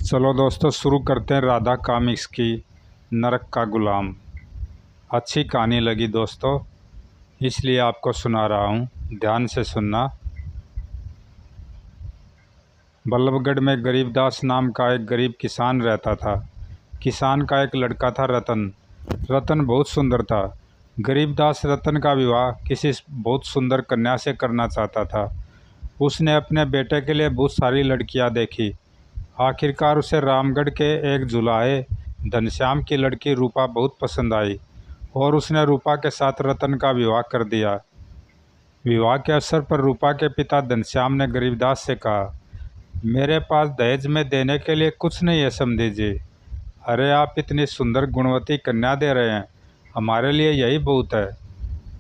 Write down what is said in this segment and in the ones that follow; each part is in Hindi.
चलो दोस्तों शुरू करते हैं राधा कॉमिक्स की नरक का गुलाम। अच्छी कहानी लगी दोस्तों, इसलिए आपको सुना रहा हूँ, ध्यान से सुनना। बल्लभगढ़ में गरीबदास नाम का एक गरीब किसान रहता था। किसान का एक लड़का था रतन। रतन बहुत सुंदर था। गरीबदास रतन का विवाह किसी बहुत सुंदर कन्या से करना चाहता था। उसने अपने बेटे के लिए बहुत सारी लड़कियां देखी। आखिरकार उसे रामगढ़ के एक जुलाहे घनश्याम की लड़की रूपा बहुत पसंद आई और उसने रूपा के साथ रतन का विवाह कर दिया। विवाह के अवसर पर रूपा के पिता घनश्याम ने गरीबदास से कहा, मेरे पास दहेज में देने के लिए कुछ नहीं है समधी जी। अरे आप इतनी सुंदर गुणवती कन्या दे रहे हैं, हमारे लिए यही बहुत है।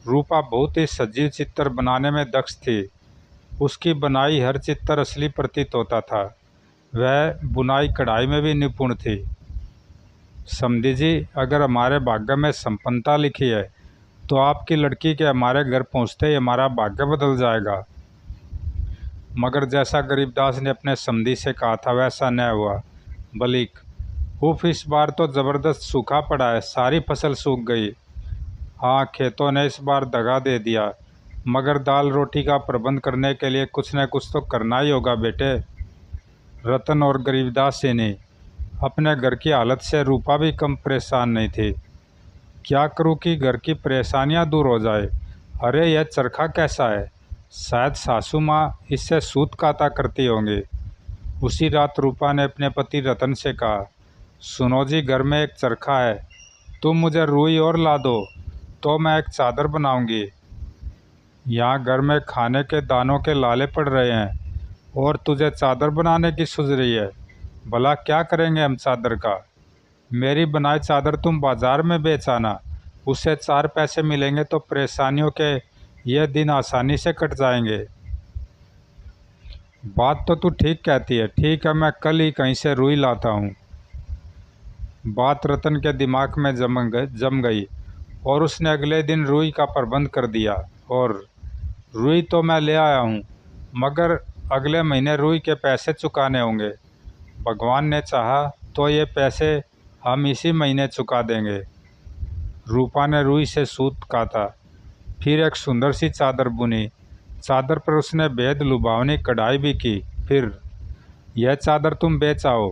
रूपा बहुत ही सजीव चित्र बनाने में दक्ष थी। उसकी बनाई हर चित्र असली प्रतीत होता था। वह बुनाई कढ़ाई में भी निपुण थी। समधी जी, अगर हमारे भाग्य में संपन्नता लिखी है तो आपकी लड़की के हमारे घर पहुंचते ही हमारा भाग्य बदल जाएगा। मगर जैसा गरीबदास ने अपने समधी से कहा था वैसा न हुआ। बलिक, उफ, इस बार तो ज़बरदस्त सूखा पड़ा है, सारी फसल सूख गई। हाँ, खेतों ने इस बार दगा दे दिया, मगर दाल रोटी का प्रबंध करने के लिए कुछ न कुछ तो करना ही होगा बेटे। रतन और गरीबदास से नहीं, अपने घर की हालत से रूपा भी कम परेशान नहीं थी। क्या करूं कि घर की परेशानियां दूर हो जाए। अरे यह चरखा कैसा है, शायद सासू माँ इससे सूत काता करती होंगी। उसी रात रूपा ने अपने पति रतन से कहा, सुनो जी, घर में एक चरखा है, तुम मुझे रुई और ला दो तो मैं एक चादर बनाऊंगी। यहाँ घर में खाने के दानों के लाले पड़ रहे हैं और तुझे चादर बनाने की सूझ रही है। भला क्या करेंगे हम चादर का। मेरी बनाई चादर तुम बाजार में बेच आना, उससे 4 पैसे मिलेंगे तो परेशानियों के यह दिन आसानी से कट जाएंगे। बात तो तू ठीक कहती है, ठीक है, मैं कल ही कहीं से रुई लाता हूँ। बात रतन के दिमाग में जम गई और उसने अगले दिन रुई का प्रबंध कर दिया। और रुई तो मैं ले आया हूँ, मगर अगले महीने रुई के पैसे चुकाने होंगे। भगवान ने चाहा तो ये पैसे हम इसी महीने चुका देंगे। रूपा ने रुई से सूत काता, फिर एक सुंदर सी चादर बुनी। चादर पर उसने बेहद लुभावनी कढ़ाई भी की। फिर, यह चादर तुम बेच आओ,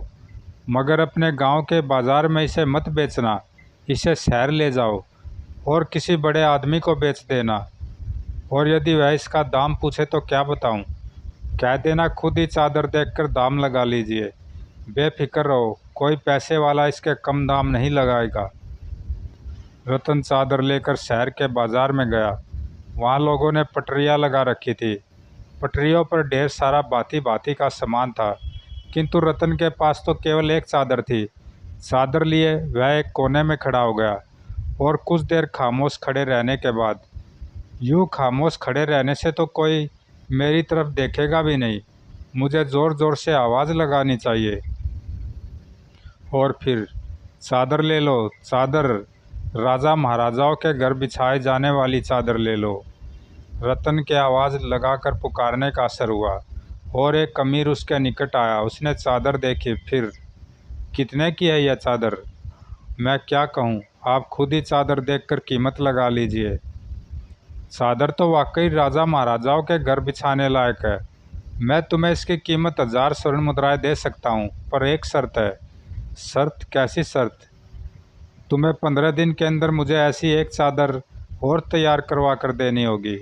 मगर अपने गांव के बाजार में इसे मत बेचना, इसे शहर ले जाओ और किसी बड़े आदमी को बेच देना। और यदि वह इसका दाम पूछे तो क्या बताऊं, कह देना खुद ही चादर देखकर दाम लगा लीजिए। बेफिक्र रहो, कोई पैसे वाला इसके कम दाम नहीं लगाएगा। रतन चादर लेकर शहर के बाजार में गया। वहाँ लोगों ने पटरियाँ लगा रखी थी। पटरियों पर ढेर सारा भांति भांति का सामान था, किंतु रतन के पास तो केवल एक चादर थी। चादर लिए वह एक कोने में खड़ा हो गया और कुछ देर खामोश खड़े रहने के बाद, यूँ खामोश खड़े रहने से तो कोई मेरी तरफ देखेगा भी नहीं, मुझे ज़ोर ज़ोर से आवाज़ लगानी चाहिए। और फिर, चादर ले लो, चादर, राजा महाराजाओं के घर बिछाए जाने वाली चादर ले लो। रतन के आवाज़ लगाकर पुकारने का असर हुआ और एक अमीर उसके निकट आया। उसने चादर देखी। फिर, कितने की है यह चादर। मैं क्या कहूँ, आप खुद ही चादर देखकर कीमत लगा लीजिए। चादर तो वाकई राजा महाराजाओं के घर बिछाने लायक है। मैं तुम्हें इसकी कीमत 1000 स्वर्ण मुद्राएं दे सकता हूँ, पर एक शर्त है। शर्त? कैसी शर्त? तुम्हें 15 दिन के अंदर मुझे ऐसी एक चादर और तैयार करवा कर देनी होगी।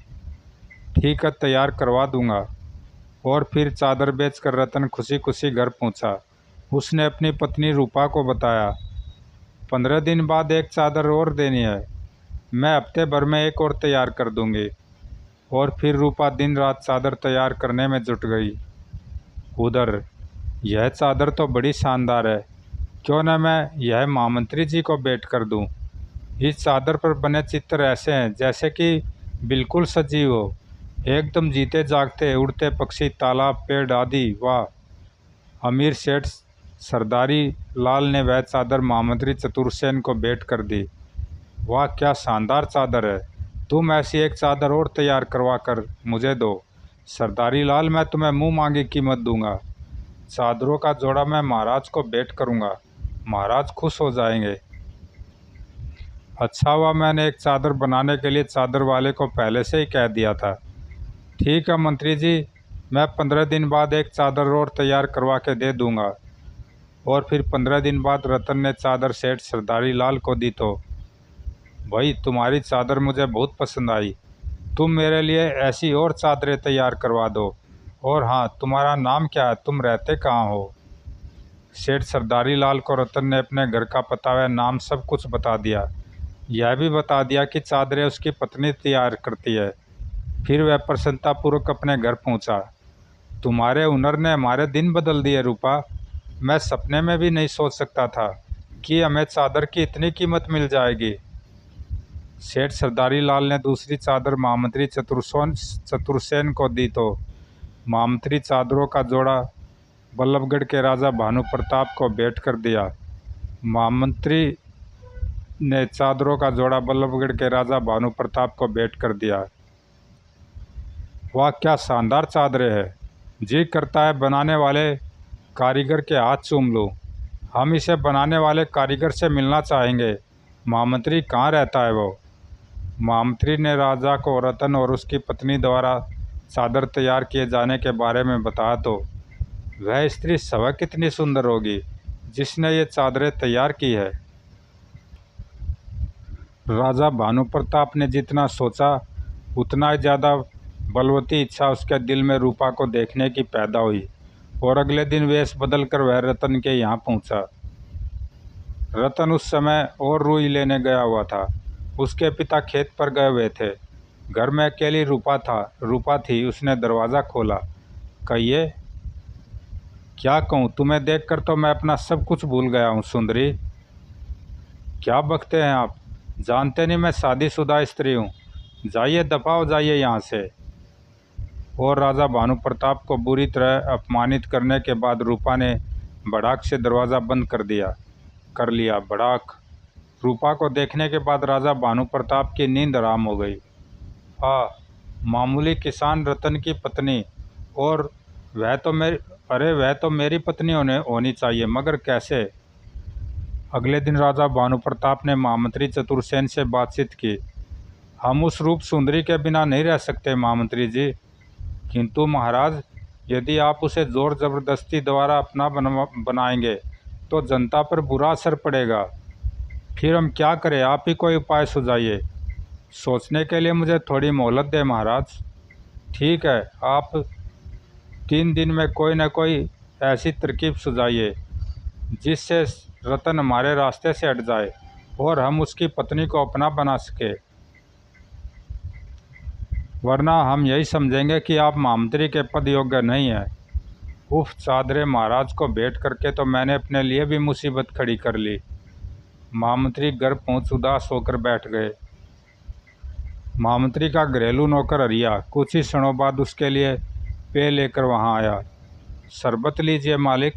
ठीक है, तैयार करवा दूंगा। और फिर चादर बेचकर रतन खुशी खुशी घर पहुंचा। उसने अपनी पत्नी रूपा को बताया, 15 दिन बाद एक चादर और देनी है, मैं हफ्ते भर में एक और तैयार कर दूंगी। और फिर रूपा दिन रात चादर तैयार करने में जुट गई। उधर, यह चादर तो बड़ी शानदार है, क्यों न मैं यह महामंत्री जी को भेंट कर दूं। इस चादर पर बने चित्र ऐसे हैं जैसे कि बिल्कुल सजीव हो, एकदम जीते जागते, उड़ते पक्षी, तालाब, पेड़ आदि। वाह! अमीर सेठ सरदारी लाल ने वह चादर महामंत्री चतुरसेन को भेंट कर दी। वाह, क्या शानदार चादर है, तुम ऐसी एक चादर और तैयार करवा कर मुझे दो। सरदारी लाल, मैं तुम्हें मुँह मांगी कीमत दूंगा। चादरों का जोड़ा मैं महाराज को भेंट करूँगा, महाराज खुश हो जाएंगे। अच्छा हुआ मैंने एक चादर बनाने के लिए चादर वाले को पहले से ही कह दिया था। ठीक है मंत्री जी, मैं 15 दिन बाद एक चादर और तैयार करवा के दे दूंगा। और फिर 15 दिन बाद रतन ने चादर सेठ सरदारी लाल को दी तो, भाई तुम्हारी चादर मुझे बहुत पसंद आई, तुम मेरे लिए ऐसी और चादरें तैयार करवा दो। और हाँ, तुम्हारा नाम क्या है, तुम रहते कहाँ हो? सेठ सरदारी लाल को रतन ने अपने घर का पता व नाम सब कुछ बता दिया। यह भी बता दिया कि चादरें उसकी पत्नी तैयार करती है। फिर वह प्रसन्नतापूर्वक अपने घर पहुंचा। तुम्हारे हुनर ने हमारे दिन बदल दिए रूपा। मैं सपने में भी नहीं सोच सकता था कि हमें चादर की इतनी कीमत मिल जाएगी। सेठ सरदारी लाल ने दूसरी चादर महामंत्री चतुरसेन को दी तो महामंत्री चादरों का जोड़ा बल्लभगढ़ के राजा भानु प्रताप को भेंट कर दिया। महामंत्री ने चादरों का जोड़ा बल्लभगढ़ के राजा भानु प्रताप को भेंट कर दिया। वाह क्या शानदार चादरें हैं, जी करता है बनाने वाले कारीगर के हाथ चूम लूँ। हम इसे बनाने वाले कारीगर से मिलना चाहेंगे। महामंत्री कहाँ रहता है वो? महामंत्री ने राजा को रतन और उसकी पत्नी द्वारा चादर तैयार किए जाने के बारे में बताया तो वह स्त्री स्वयं कितनी सुंदर होगी जिसने ये चादरें तैयार की है। राजा भानु प्रताप ने जितना सोचा उतना ही ज़्यादा बलवती इच्छा उसके दिल में रूपा को देखने की पैदा हुई और अगले दिन वेश बदलकर वह रतन के यहाँ पहुँचा। रतन उस समय और रुई लेने गया हुआ था। उसके पिता खेत पर गए हुए थे। घर में अकेली रूपा थी। उसने दरवाज़ा खोला। कहिए। क्या कहूँ, तुम्हें देखकर तो मैं अपना सब कुछ भूल गया हूँ सुंदरी। क्या बकते हैं आप, जानते नहीं मैं शादीशुदा स्त्री हूँ। जाइए, दफा हो जाइए यहाँ से। और राजा भानु प्रताप को बुरी तरह अपमानित करने के बाद रूपा ने भड़ाक से दरवाज़ा बंद कर लिया। भड़ाक। रूपा को देखने के बाद राजा भानु प्रताप की नींद हराम हो गई। मामूली किसान रतन की पत्नी, और वह तो मेरी पत्नी होनी चाहिए, मगर कैसे? अगले दिन राजा भानु प्रताप ने महामंत्री चतुरसेन से बातचीत की। हम उस रूप सुंदरी के बिना नहीं रह सकते महामंत्री जी, किंतु महाराज यदि आप उसे जोर ज़बरदस्ती द्वारा अपना बनाएंगे तो जनता पर बुरा असर पड़ेगा। फिर हम क्या करें, आप ही कोई उपाय सुझाइए। सोचने के लिए मुझे थोड़ी मोहलत दें महाराज। ठीक है, आप 3 दिन में कोई न कोई ऐसी तरकीब सुझाइए जिससे रतन हमारे रास्ते से हट जाए और हम उसकी पत्नी को अपना बना सके, वरना हम यही समझेंगे कि आप महामंत्री के पद योग्य नहीं हैं। उफ, चादरे महाराज को भेंट करके तो मैंने अपने लिए भी मुसीबत खड़ी कर ली। महामंत्री घर पहुंच उदास होकर बैठ गए। महामंत्री का घरेलू नौकर हरिया कुछ ही क्षणों बाद उसके लिए पेय लेकर वहां आया। शरबत लीजिए मालिक।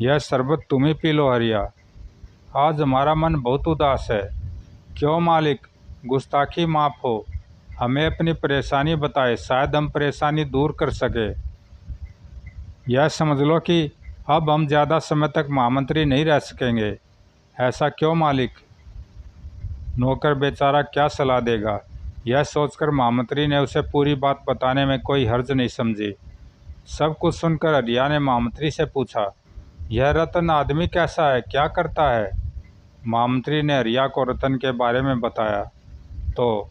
यह शरबत तुम ही पी लो हरिया, आज हमारा मन बहुत उदास है। क्यों मालिक, गुस्ताखी माफ़ हो, हमें अपनी परेशानी बताए, शायद हम परेशानी दूर कर सके। यह समझ लो कि अब हम ज़्यादा समय तक महामंत्री नहीं रह सकेंगे। ऐसा क्यों मालिक? नौकर बेचारा क्या सलाह देगा। यह सोचकर महामंत्री ने उसे पूरी बात बताने में कोई हर्ज नहीं समझी। सब कुछ सुनकर हरिया ने महामंत्री से पूछा, यह रतन आदमी कैसा है, क्या करता है? महामंत्री ने हरिया को रतन के बारे में बताया तो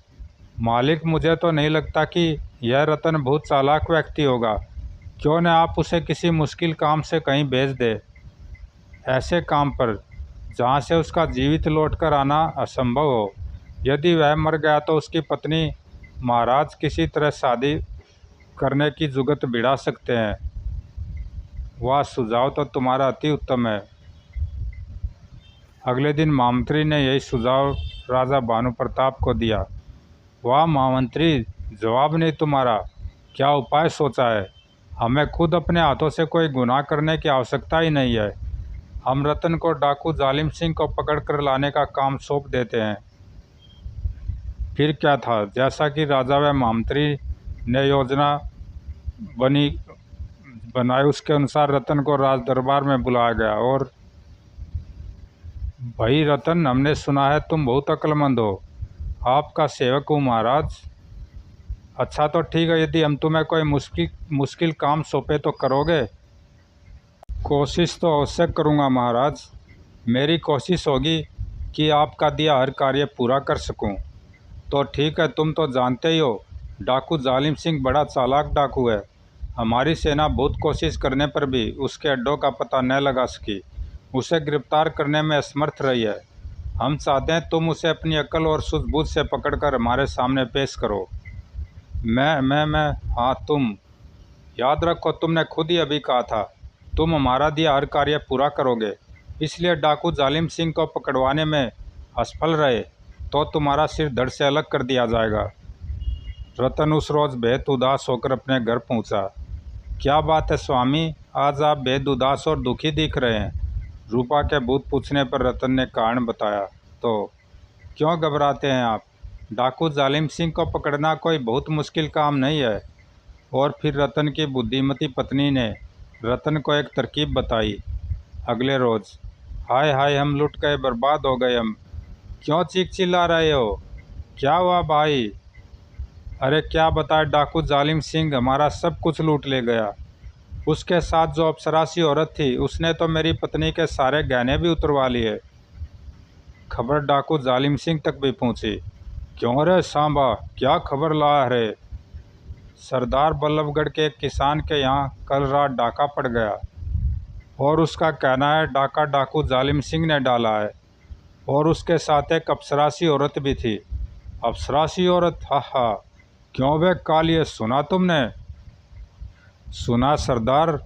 मालिक, मुझे तो नहीं लगता कि यह रतन बहुत चालाक व्यक्ति होगा। क्यों न आप उसे किसी मुश्किल काम से कहीं भेज दे, ऐसे काम पर जहाँ से उसका जीवित लौटकर आना असंभव हो। यदि वह मर गया तो उसकी पत्नी महाराज किसी तरह शादी करने की जुगत भिड़ा सकते हैं। वह सुझाव तो तुम्हारा अति उत्तम है। अगले दिन महामंत्री ने यही सुझाव राजा भानु प्रताप को दिया। वाह महामंत्री, जवाब नहीं तुम्हारा, क्या उपाय सोचा है? हमें खुद अपने हाथों से कोई गुनाह करने की आवश्यकता ही नहीं है। हम रतन को डाकू जालिम सिंह को पकड़ कर लाने का काम सौंप देते हैं। फिर क्या था, जैसा कि राजा व महामंत्री ने योजना बनाए। उसके अनुसार रतन को राज दरबार में बुलाया गया और भाई रतन, हमने सुना है तुम बहुत अक्लमंद हो। आपका सेवक हूँ महाराज। अच्छा तो ठीक है, यदि हम तुम्हें कोई मुश्किल काम सौंपे तो करोगे? कोशिश तो अवश्य करूँगा महाराज। मेरी कोशिश होगी कि आपका दिया हर कार्य पूरा कर सकूं। तो ठीक है, तुम तो जानते ही हो डाकू जालिम सिंह बड़ा चालाक डाकू है। हमारी सेना बहुत कोशिश करने पर भी उसके अड्डों का पता न लगा सकी, उसे गिरफ्तार करने में असमर्थ रही है। हम चाहते हैं तुम उसे अपनी अक्ल और सूझबूझ से पकड़कर हमारे सामने पेश करो। मैं हाँ, तुम याद रखो, तुमने खुद ही अभी कहा था तुम हमारा दिया हर कार्य पूरा करोगे। इसलिए डाकू जालिम सिंह को पकड़वाने में असफल रहे तो तुम्हारा सिर धड़ से अलग कर दिया जाएगा। रतन उस रोज़ बेहद उदास होकर अपने घर पहुंचा। क्या बात है स्वामी, आज आप बेहद उदास और दुखी दिख रहे हैं? रूपा के भूत पूछने पर रतन ने कारण बताया। तो क्यों घबराते हैं आप? डाकू जालिम सिंह को पकड़ना कोई बहुत मुश्किल काम नहीं है। और फिर रतन की बुद्धिमती पत्नी ने रतन को एक तरकीब बताई। अगले रोज़, हाय हाय, हम लुट गए, बर्बाद हो गए हम। क्यों चीख चिल्ला रहे हो? क्या हुआ भाई? अरे क्या बताए, डाकू जालिम सिंह हमारा सब कुछ लूट ले गया। उसके साथ जो अप्सरासी औरत थी उसने तो मेरी पत्नी के सारे गहने भी उतरवा लिए। खबर डाकू जालिम सिंह तक भी पहुंची। क्यों रे सांबा, क्या खबर लाया रे? सरदार बल्लभगढ़ के एक किसान के यहाँ कल रात डाका पड़ गया और उसका कहना है डाका डाकू जालिम सिंह ने डाला है। और उसके साथ एक अप्सरासी औरत भी थी। अप्सरासी औरत? हा हा, क्यों बे कालिए, सुना तुमने? सुना सरदार,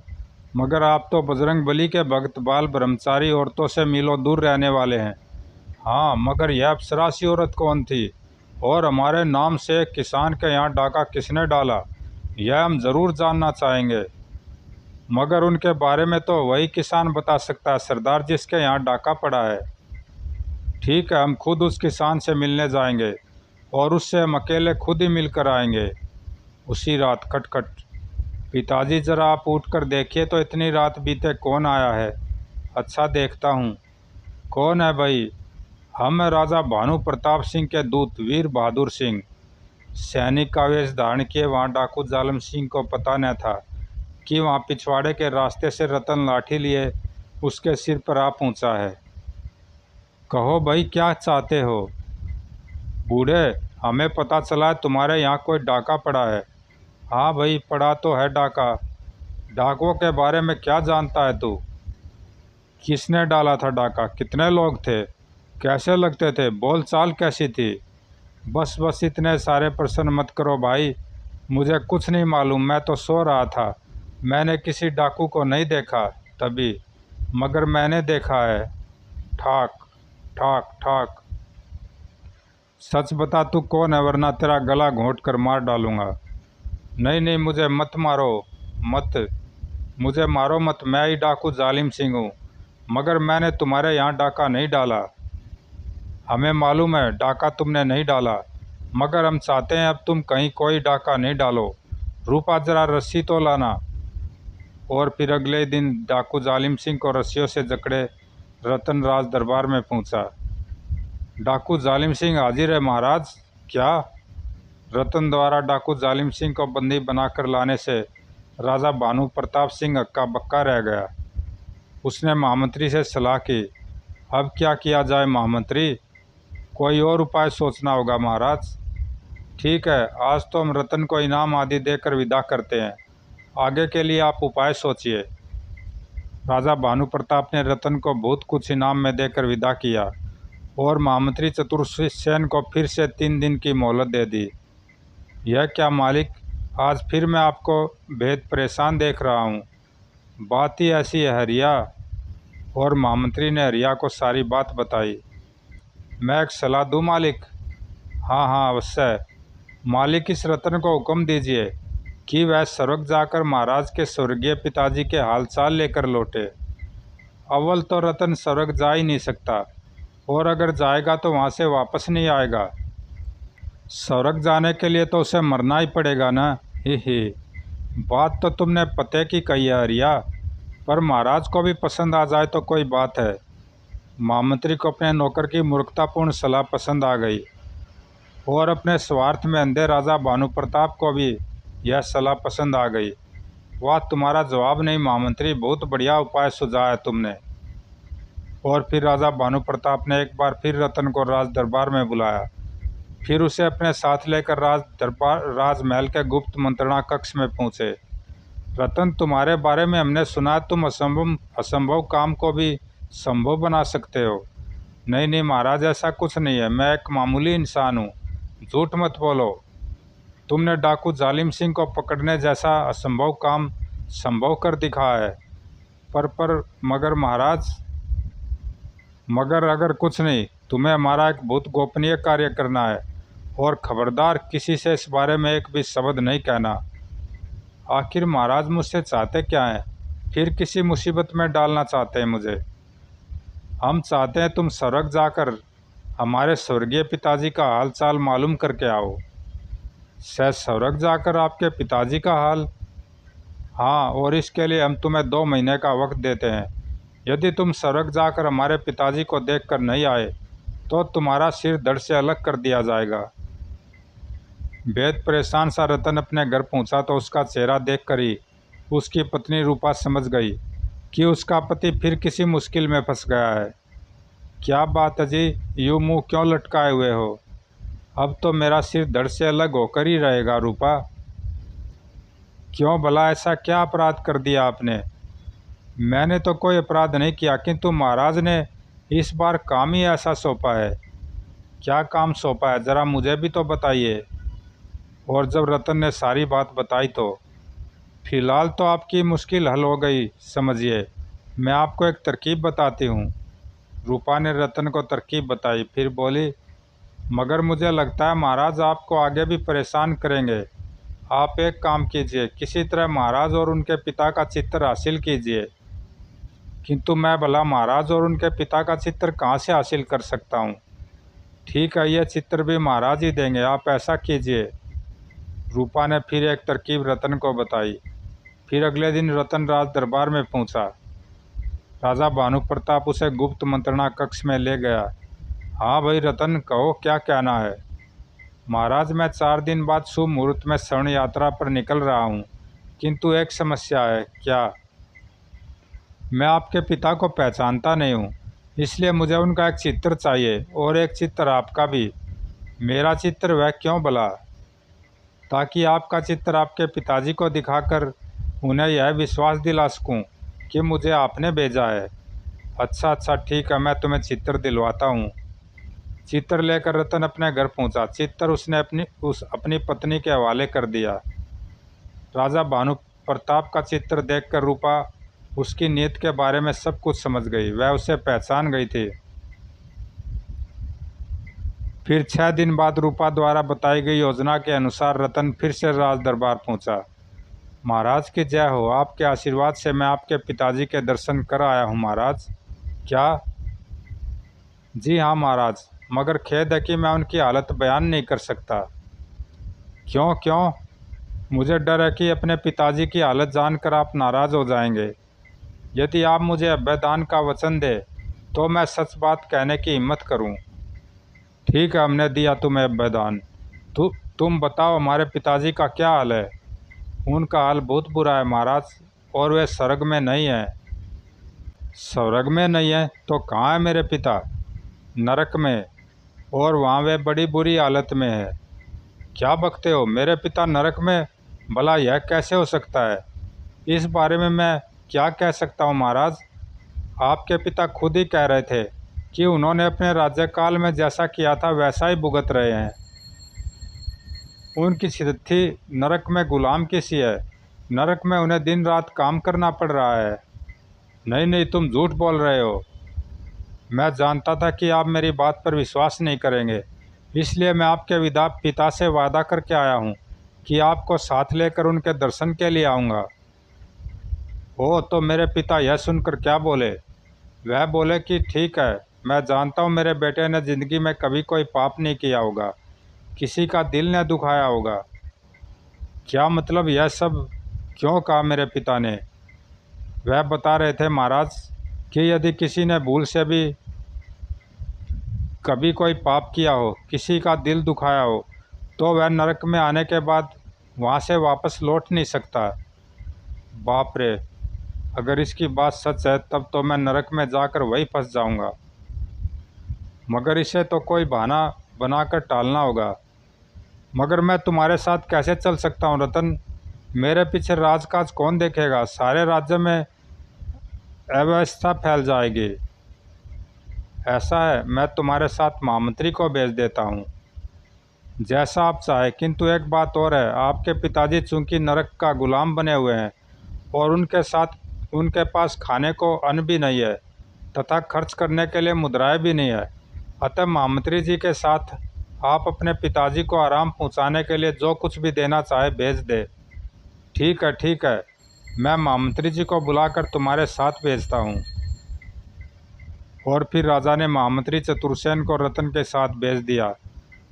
मगर आप तो बजरंग बली के भक्त, बाल ब्रह्मचारी औरतों से मीलों दूर रहने वाले हैं। हाँ, मगर यह अप्सरासी औरत कौन थी और हमारे नाम से एक किसान के यहाँ डाका किसने डाला, यह हम ज़रूर जानना चाहेंगे। मगर उनके बारे में तो वही किसान बता सकता है सरदार, जिसके यहाँ डाका पड़ा है। ठीक है, हम खुद उस किसान से मिलने जाएंगे और उससे हम अकेले खुद ही मिलकर आएंगे। उसी रात खटखट। पिताजी, जरा आप उठकर देखिए तो इतनी रात बीते कौन आया है। अच्छा, देखता हूँ। कौन है भाई? हम हैं राजा भानु प्रताप सिंह के दूत वीर बहादुर सिंह। सैनिक का वेश धारण किए वहाँ डाकू जालिम सिंह को पता न था कि वहाँ पिछवाड़े के रास्ते से रतन लाठी लिए उसके सिर पर आ पहुँचा है। कहो भाई, क्या चाहते हो? बूढ़े, हमें पता चला है तुम्हारे यहाँ कोई डाका पड़ा है। हाँ भाई, पड़ा तो है डाका। डाकुओं के बारे में क्या जानता है तू? किसने डाला था डाका? कितने लोग थे? कैसे लगते थे? बोल चाल कैसी थी? बस बस, इतने सारे प्रश्न मत करो भाई, मुझे कुछ नहीं मालूम, मैं तो सो रहा था। मैंने किसी डाकू को नहीं देखा तभी, मगर मैंने देखा है। ठाक ठाक ठाक। सच बता, तू कौन है, वरना तेरा गला घोंट कर मार डालूंगा। नहीं नहीं, मुझे मत मारो, मत, मुझे मारो मत, मैं ही डाकू जालिम सिंह हूँ। मगर मैंने तुम्हारे यहाँ डाका नहीं डाला। हमें मालूम है डाका तुमने नहीं डाला, मगर हम चाहते हैं अब तुम कहीं कोई डाका नहीं डालो। रूपा, जरा रस्सी तो लाना। और फिर अगले दिन डाकू जालिम सिंह को रस्सियों से जकड़े रतन राज दरबार में पहुंचा। डाकू जालिम सिंह हाजिर है महाराज। क्या? रतन द्वारा डाकू जालिम सिंह को बंदी बनाकर लाने से राजा भानु प्रताप सिंह हक्का बक्का रह गया। उसने महामंत्री से सलाह की। अब क्या किया जाए महामंत्री? कोई और उपाय सोचना होगा महाराज। ठीक है, आज तो हम रतन को इनाम आदि देकर विदा करते हैं, आगे के लिए आप उपाय सोचिए। राजा भानु प्रताप ने रतन को बहुत कुछ इनाम में देकर विदा किया और महामंत्री चतुर्सेन को फिर से 3 दिन की मोहलत दे दी। यह क्या मालिक, आज फिर मैं आपको बेहद परेशान देख रहा हूँ। बात ही ऐसी है हरिया। और महामंत्री ने हरिया को सारी बात बताई। मैं एक सलाह दूँ मालिक? हाँ हाँ, अवश्य। मालिक, इस रतन को हुक्म दीजिए कि वह स्वर्ग जाकर महाराज के स्वर्गीय पिताजी के हालचाल लेकर लौटे। अव्वल तो रतन स्वर्ग जा ही नहीं सकता, और अगर जाएगा तो वहाँ से वापस नहीं आएगा। स्वर्ग जाने के लिए तो उसे मरना ही पड़ेगा ना। ही। बात तो तुमने पते की कही है हरिया, पर महाराज को भी पसंद आ जाए तो कोई बात है। महामंत्री को अपने नौकर की मूर्खतापूर्ण सलाह पसंद आ गई और अपने स्वार्थ में अंधे राजा भानु प्रताप को भी यह सलाह पसंद आ गई। वाह, तुम्हारा जवाब नहीं महामंत्री, बहुत बढ़िया उपाय सुझाया तुमने। और फिर राजा भानु प्रताप ने एक बार फिर रतन को राज दरबार में बुलाया। फिर उसे अपने साथ लेकर राजमहल के गुप्त मंत्रणा कक्ष में पहुंचे। रतन, तुम्हारे बारे में हमने सुना तुम असंभव काम को भी संभव बना सकते हो। नहीं नहीं महाराज, ऐसा कुछ नहीं है, मैं एक मामूली इंसान हूँ। झूठ मत बोलो। तुमने डाकू जालिम सिंह को पकड़ने जैसा असंभव काम संभव कर दिखाया है। पर मगर महाराज, मगर अगर कुछ नहीं, तुम्हें हमारा एक बहुत गोपनीय कार्य करना है और खबरदार किसी से इस बारे में एक भी शब्द नहीं कहना। आखिर महाराज मुझसे चाहते क्या हैं? फिर किसी मुसीबत में डालना चाहते हैं मुझे? हम चाहते हैं तुम स्वर्ग जाकर हमारे स्वर्गीय पिताजी का हाल चाल मालूम करके आओ। शायद स्वर्ग जाकर आपके पिताजी का हाल? हाँ, और इसके लिए हम तुम्हें 2 महीने का वक्त देते हैं। यदि तुम स्वर्ग जाकर हमारे पिताजी को देखकर नहीं आए तो तुम्हारा सिर धड़ से अलग कर दिया जाएगा। बेहद परेशान सा रतन अपने घर पहुंचा तो उसका चेहरा देखकर ही उसकी पत्नी रूपा समझ गई कि उसका पति फिर किसी मुश्किल में फंस गया है। क्या बात है जी, यूँ मुँह क्यों लटकाए हुए हो? अब तो मेरा सिर धड़ से अलग होकर ही रहेगा रूपा। क्यों भला, ऐसा क्या अपराध कर दिया आपने? मैंने तो कोई अपराध नहीं किया, किंतु महाराज ने इस बार काम ही ऐसा सौंपा है। क्या काम सौंपा है, ज़रा मुझे भी तो बताइए। और जब रतन ने सारी बात बताई तो फिलहाल तो आपकी मुश्किल हल हो गई समझिए। मैं आपको एक तरकीब बताती हूँ। रूपा ने रतन को तरकीब बताई, फिर बोली, मगर मुझे लगता है महाराज आपको आगे भी परेशान करेंगे। आप एक काम कीजिए, किसी तरह महाराज और उनके पिता का चित्र हासिल कीजिए। किंतु मैं भला महाराज और उनके पिता का चित्र कहाँ से हासिल कर सकता हूँ? ठीक है, यह चित्र भी महाराज ही देंगे, आप ऐसा कीजिए। रूपा ने फिर एक तरकीब रतन को बताई। फिर अगले दिन रतन राज दरबार में पहुंचा। राजा भानु प्रताप उसे गुप्त मंत्रणा कक्ष में ले गया। हाँ भाई रतन, कहो क्या कहना है? महाराज, मैं 4 दिन बाद शुभ मुहूर्त में शरण यात्रा पर निकल रहा हूँ, किंतु एक समस्या है। क्या? मैं आपके पिता को पहचानता नहीं हूँ, इसलिए मुझे उनका एक चित्र चाहिए और एक चित्र आपका भी। मेरा चित्र वह क्यों भला? ताकि आपका चित्र आपके पिताजी को दिखाकर उन्हें यह विश्वास दिला सकूं कि मुझे आपने भेजा है। अच्छा ठीक है, मैं तुम्हें चित्र दिलवाता हूँ। चित्र लेकर रतन अपने घर पहुँचा। चित्र उसने अपनी पत्नी के हवाले कर दिया। राजा भानु प्रताप का चित्र देखकर रूपा उसकी नीयत के बारे में सब कुछ समझ गई। वह उसे पहचान गई थी। फिर 6 दिन बाद रूपा द्वारा बताई गई योजना के अनुसार रतन फिर से राज दरबार पहुंचा। महाराज की जय हो, आपके आशीर्वाद से मैं आपके पिताजी के दर्शन कर आया हूं महाराज। क्या? जी हाँ महाराज, मगर खेद है कि मैं उनकी हालत बयान नहीं कर सकता। क्यों? मुझे डर है कि अपने पिताजी की हालत जानकर आप नाराज़ हो जाएंगे। यदि आप मुझे अभयदान का वचन दें तो मैं सच बात कहने की हिम्मत करूं। ठीक है, हमने दिया तुम्हें अभयदान। तुम बताओ हमारे पिताजी का क्या हाल है? उनका हाल बहुत बुरा है महाराज, और वे स्वर्ग में नहीं है। स्वर्ग में नहीं है तो कहाँ है मेरे पिता? नरक में, और वहाँ वे बड़ी बुरी हालत में है। क्या बकते हो? मेरे पिता नरक में? भला यह कैसे हो सकता है? इस बारे में मैं क्या कह सकता हूँ महाराज? आपके पिता खुद ही कह रहे थे कि उन्होंने अपने राज्यकाल में जैसा किया था वैसा ही भुगत रहे हैं। उनकी चिट्ठी नरक में गुलाम की सी है। नरक में उन्हें दिन रात काम करना पड़ रहा है। नहीं, तुम झूठ बोल रहे हो। मैं जानता था कि आप मेरी बात पर विश्वास नहीं करेंगे, इसलिए मैं आपके पिता से वादा करके आया हूँ कि आपको साथ लेकर उनके दर्शन के लिए आऊँगा। ओ, तो मेरे पिता यह सुनकर क्या बोले? वह बोले कि ठीक है, मैं जानता हूँ मेरे बेटे ने ज़िंदगी में कभी कोई पाप नहीं किया होगा, किसी का दिल न दुखाया होगा। क्या मतलब यह सब क्यों कहा मेरे पिता ने? वह बता रहे थे महाराज कि यदि किसी ने भूल से भी कभी कोई पाप किया हो, किसी का दिल दुखाया हो, तो वह नरक में आने के बाद वहाँ से वापस लौट नहीं सकता। बाप रे, अगर इसकी बात सच है तब तो मैं नरक में जाकर वही फंस जाऊंगा। मगर इसे तो कोई बहाना बनाकर टालना होगा। मगर मैं तुम्हारे साथ कैसे चल सकता हूँ रतन? मेरे पीछे राजकाज कौन देखेगा? सारे राज्य में अव्यवस्था फैल जाएगी। ऐसा है, मैं तुम्हारे साथ महामंत्री को भेज देता हूँ। जैसा आप चाहे, किंतु एक बात और है, आपके पिताजी चूंकि नरक का गुलाम बने हुए हैं और उनके पास खाने को अन्न भी नहीं है तथा खर्च करने के लिए मुद्राएं भी नहीं है। अतः महामंत्री जी के साथ आप अपने पिताजी को आराम पहुंचाने के लिए जो कुछ भी देना चाहे भेज दे। ठीक है, ठीक है, मैं महामंत्री जी को बुलाकर तुम्हारे साथ भेजता हूँ। और फिर राजा ने महामंत्री चतुर्सेन को रतन के साथ भेज दिया।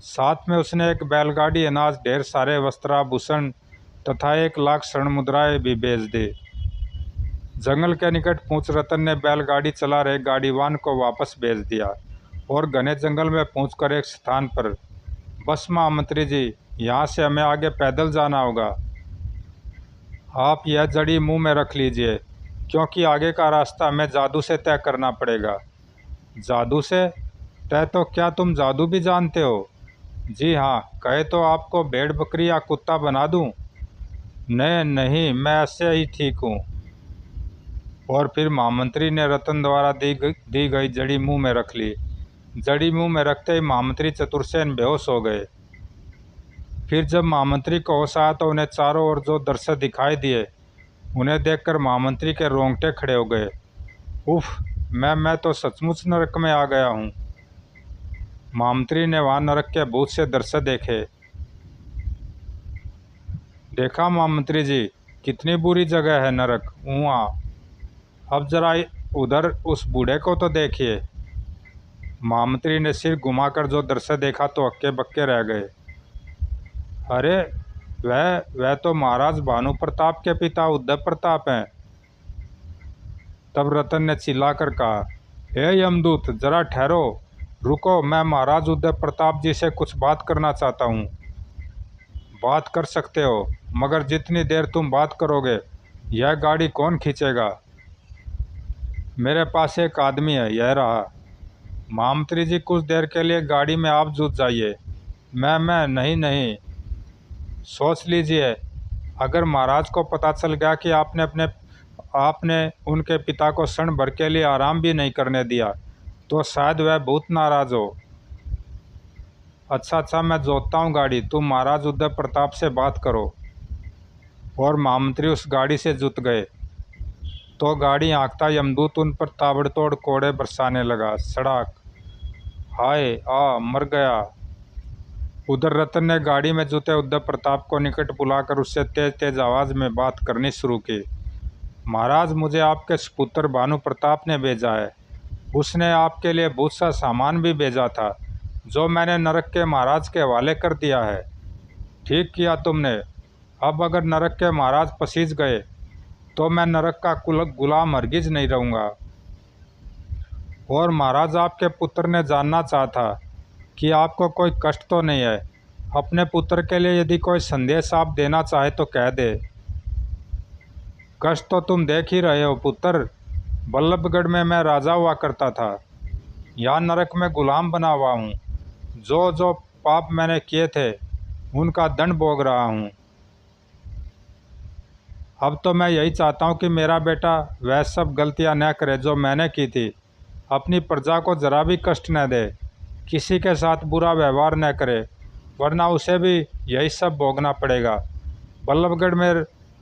साथ में उसने एक बैलगाड़ी, अनाज, ढेर सारे वस्त्राभूषण तथा 1,00,000 स्वर्ण मुद्राएं भी भेज दी। जंगल के निकट पहुंच रतन ने बैलगाड़ी चला रहे गाड़ीवान को वापस भेज दिया और घने जंगल में पहुंचकर एक स्थान पर, बस महामंत्री जी, यहाँ से हमें आगे पैदल जाना होगा। आप यह जड़ी मुंह में रख लीजिए, क्योंकि आगे का रास्ता हमें जादू से तय करना पड़ेगा। जादू से तय? तो क्या तुम जादू भी जानते हो? जी हाँ, कहे तो आपको भेड़, बकरी या कुत्ता बना दूं? नहीं नहीं, मैं ऐसे ही ठीक हूँ। और फिर महामंत्री ने रतन द्वारा दी गई जड़ी मुंह में रख ली। जड़ी मुंह में रखते ही महामंत्री चतुर्सेन बेहोश हो गए। फिर जब महामंत्री को होश आया तो उन्हें चारों ओर जो दृश्य दिखाई दिए, उन्हें देखकर महामंत्री के रोंगटे खड़े हो गए। उफ, मैं तो सचमुच नरक में आ गया हूँ। महामंत्री ने वहाँ नरक के भूत से दृश्य देखे। देखा महामंत्री जी, कितनी बुरी जगह है नरक वहाँ। अब जरा उधर उस बूढ़े को तो देखिए। महामंत्री ने सिर घुमाकर जो दृश्य देखा तो हक्के बक्के रह गए। अरे, वह तो महाराज भानु प्रताप के पिता उद्धव प्रताप हैं। तब रतन ने चिल्लाकर कहा, हे यमदूत, जरा ठहरो, रुको, मैं महाराज उद्धव प्रताप जी से कुछ बात करना चाहता हूँ। बात कर सकते हो, मगर जितनी देर तुम बात करोगे यह गाड़ी कौन खींचेगा? मेरे पास एक आदमी है, यह रहा। महामंत्री जी, कुछ देर के लिए गाड़ी में आप जुट जाइए। मैं नहीं, सोच लीजिए, अगर महाराज को पता चल गया कि आपने उनके पिता को क्षण भर के लिए आराम भी नहीं करने दिया तो शायद वह बहुत नाराज हो। अच्छा, मैं जोतता हूँ गाड़ी, तुम महाराज उद्धव प्रताप से बात करो। और महामंत्री उस गाड़ी से जुट गए तो गाड़ी हाँकता यमदूत उन पर ताबड़तोड़ कोड़े बरसाने लगा। सड़क, हाय मर गया। उधर रतन ने गाड़ी में जुटे उद्धव प्रताप को निकट बुलाकर उससे तेज तेज आवाज़ में बात करनी शुरू की। महाराज, मुझे आपके सुपुत्र भानु प्रताप ने भेजा है। उसने आपके लिए बहुत सा सामान भी भेजा था जो मैंने नरक के महाराज के हवाले कर दिया है। ठीक किया तुमने। अब अगर नरक के महाराज पसीज गए तो मैं नरक का गुलाम हरगिज नहीं रहूँगा। और महाराज, आपके पुत्र ने जानना चाहा कि आपको कोई कष्ट तो नहीं है। अपने पुत्र के लिए यदि कोई संदेश आप देना चाहे तो कह दे। कष्ट तो तुम देख ही रहे हो पुत्र। बल्लभगढ़ में मैं राजा हुआ करता था, यहाँ नरक में गुलाम बना हुआ हूँ। जो जो पाप मैंने किए थे उनका दंड भोग रहा हूँ। अब तो मैं यही चाहता हूँ कि मेरा बेटा वह सब गलतियाँ न करे जो मैंने की थी। अपनी प्रजा को जरा भी कष्ट न दे, किसी के साथ बुरा व्यवहार न करे, वरना उसे भी यही सब भोगना पड़ेगा। बल्लभगढ़ में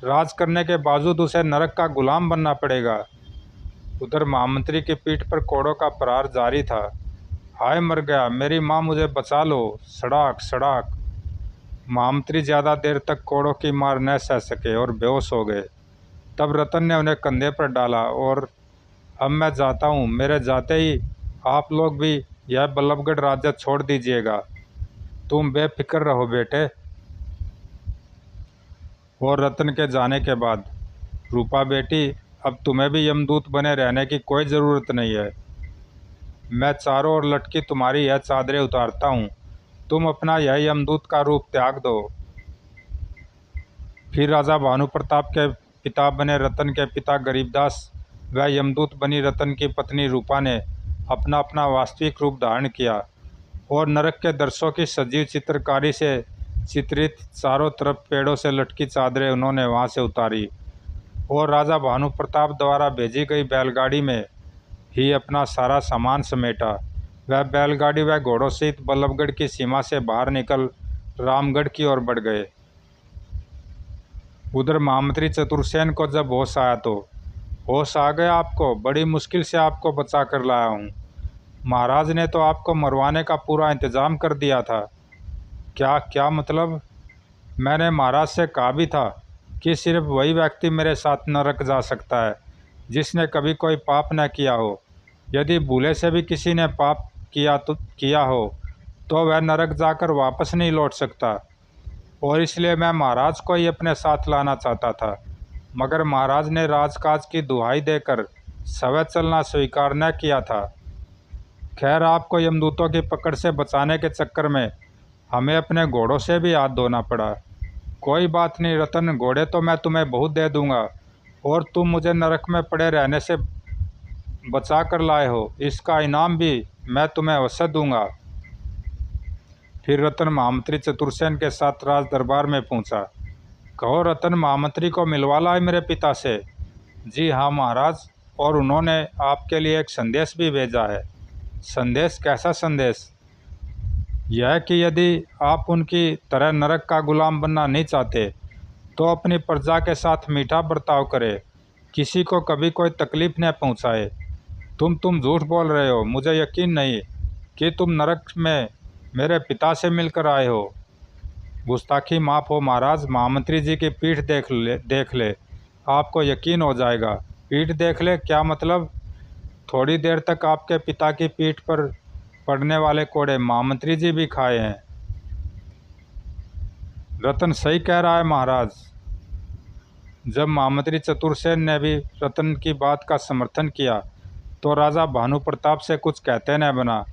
राज करने के बावजूद उसे नरक का गुलाम बनना पड़ेगा। उधर महामंत्री की पीठ पर कोड़ों का प्रहार जारी था। हाय मर गया, मेरी माँ, मुझे बचा लो। सड़ाक सड़ाक। महामंत्री ज़्यादा देर तक कोड़ों की मार न सह सके और बेहोश हो गए। तब रतन ने उन्हें कंधे पर डाला और अब मैं जाता हूँ। मेरे जाते ही आप लोग भी यह बल्लभगढ़ राज्य छोड़ दीजिएगा। तुम बेफिक्र रहो बेटे। और रतन के जाने के बाद, रूपा बेटी, अब तुम्हें भी यमदूत बने रहने की कोई ज़रूरत नहीं है। मैं चारों ओर लटकी तुम्हारी यह चादरें उतारता हूँ, तुम अपना यह यमदूत का रूप त्याग दो। फिर राजा भानु प्रताप के पिता बने रतन के पिता गरीबदास व यमदूत बनी रतन की पत्नी रूपा ने अपना अपना वास्तविक रूप धारण किया और नरक के दृश्यों की सजीव चित्रकारी से चित्रित चारों तरफ पेड़ों से लटकी चादरें उन्होंने वहां से उतारी और राजा भानु प्रताप द्वारा भेजी गई बैलगाड़ी में ही अपना सारा सामान समेटा। वह बैलगाड़ी व घोड़ों सहित बल्लभगढ़ की सीमा से बाहर निकल रामगढ़ की ओर बढ़ गए। उधर महामंत्री चतुर्सेन को जब होश आया तो, होश आ गया आपको, बड़ी मुश्किल से आपको बचा कर लाया हूँ। महाराज ने तो आपको मरवाने का पूरा इंतजाम कर दिया था। क्या क्या मतलब? मैंने महाराज से कहा भी था कि सिर्फ वही व्यक्ति मेरे साथ नरक जा सकता है जिसने कभी कोई पाप न किया हो। यदि भूले से भी किसी ने पाप किया हो तो वह नरक जाकर वापस नहीं लौट सकता, और इसलिए मैं महाराज को ही अपने साथ लाना चाहता था, मगर महाराज ने राजकाज की दुहाई देकर स्वयं चलना स्वीकार न किया था। खैर, आपको यमदूतों की पकड़ से बचाने के चक्कर में हमें अपने घोड़ों से भी हाथ धोना पड़ा। कोई बात नहीं रतन, घोड़े तो मैं तुम्हें बहुत दे दूंगा, और तुम मुझे नरक में पड़े रहने से बचा कर लाए हो, इसका इनाम भी मैं तुम्हें अवश्य दूंगा। फिर रतन महामंत्री चतुर्सेन के साथ राज दरबार में पहुंचा। कहो रतन, महामंत्री को मिलवा लाए मेरे पिता से। जी हाँ महाराज, और उन्होंने आपके लिए एक संदेश भी भेजा है। संदेश? कैसा संदेश? यह कि यदि आप उनकी तरह नरक का गुलाम बनना नहीं चाहते तो अपनी प्रजा के साथ मीठा बर्ताव करें, किसी को कभी कोई तकलीफ न पहुंचाए। तुम झूठ बोल रहे हो, मुझे यकीन नहीं कि तुम नरक में मेरे पिता से मिलकर आए हो। गुस्ताखी माफ़ हो महाराज, महामंत्री जी की पीठ देख ले, आपको यकीन हो जाएगा। पीठ देख ले? क्या मतलब? थोड़ी देर तक आपके पिता की पीठ पर पड़ने वाले कोड़े महामंत्री जी भी खाए हैं। रतन सही कह रहा है महाराज। जब महामंत्री चतुर्सेन ने भी रतन की बात का समर्थन किया तो राजा भानु प्रताप से कुछ कहते न बना।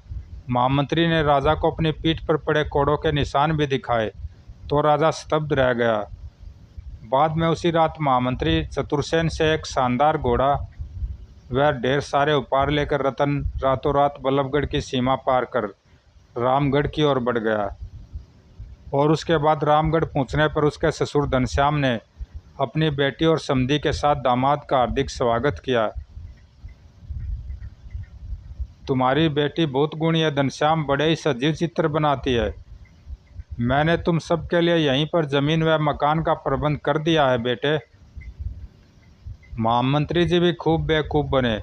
महामंत्री ने राजा को अपनी पीठ पर पड़े कोड़ों के निशान भी दिखाए तो राजा स्तब्ध रह गया। बाद में उसी रात महामंत्री चतुर्सेन से एक शानदार घोड़ा व ढेर सारे उपहार लेकर रतन रातों रात बल्लभगढ़ की सीमा पार कर रामगढ़ की ओर बढ़ गया, और उसके बाद रामगढ़ पहुंचने पर उसके ससुर घनश्याम ने अपनी बेटी और समधी के साथ दामाद का हार्दिक स्वागत किया। तुम्हारी बेटी बहुत गुणी है घनश्याम, बड़े ही सजीव चित्र बनाती है। मैंने तुम सब के लिए यहीं पर ज़मीन व मकान का प्रबंध कर दिया है बेटे। महामंत्री जी भी खूब बेवकूफ़ बने,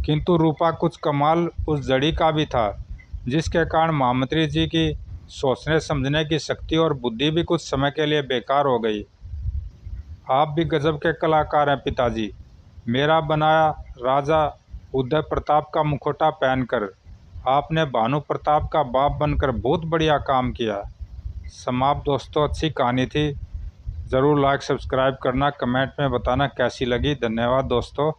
किंतु रूपा कुछ कमाल उस जड़ी का भी था जिसके कारण महामंत्री जी की सोचने समझने की शक्ति और बुद्धि भी कुछ समय के लिए बेकार हो गई। आप भी गजब के कलाकार हैं पिताजी। मेरा बनाया राजा उदय प्रताप का मुखौटा पहनकर आपने भानु प्रताप का बाप बनकर बहुत बढ़िया काम किया। समाप्त दोस्तों, अच्छी कहानी थी। ज़रूर लाइक सब्सक्राइब करना, कमेंट में बताना कैसी लगी। धन्यवाद दोस्तों।